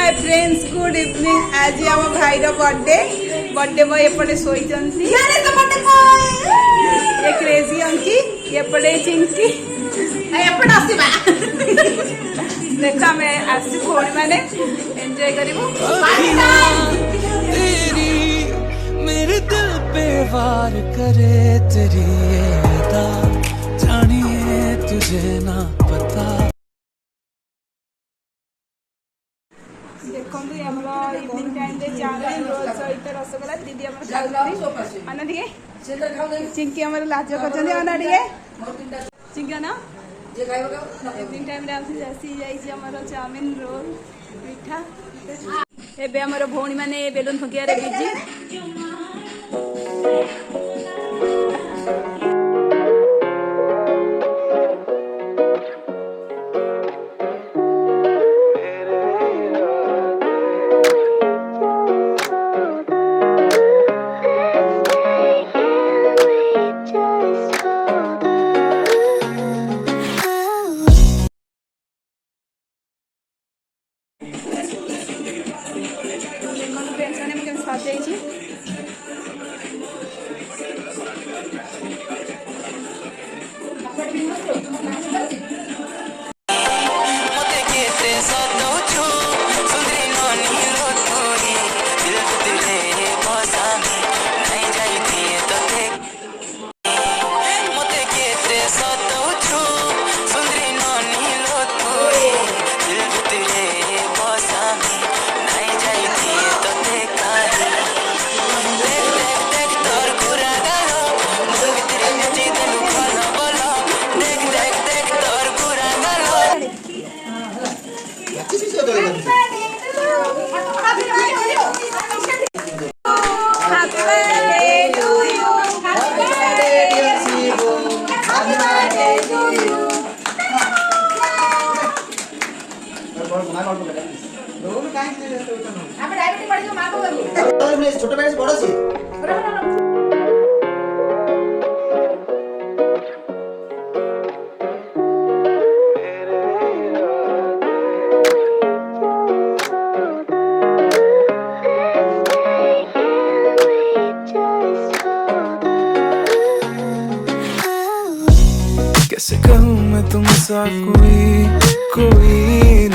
Hi friends good evening. आज आम भाई बर्थडे बर्थडे बॉय एपटे शोचंती ये क्रेजी अंकी एपटे चिंकी एपटे आसीबा देख आम आसी भौणी मैंने एंजॉय करिवो तेरी मेरे दिल पे वार करे तेरी ये अदा जानिए तुझे ना पता। देखो इवनिंग टाइम रे चाउमिन रोल सहित रसगोल्ला दीदी अना टे चिंकी आम लाज कर चिंकी ना इवनिंग टाइम रे आसी चाउमिन रोल मिठा एबे हमर भौणी माने बेलून फकियारे बिजी छोटे बड़े से बड़ा सी कैसे कहूँ मैं तुमसा कोई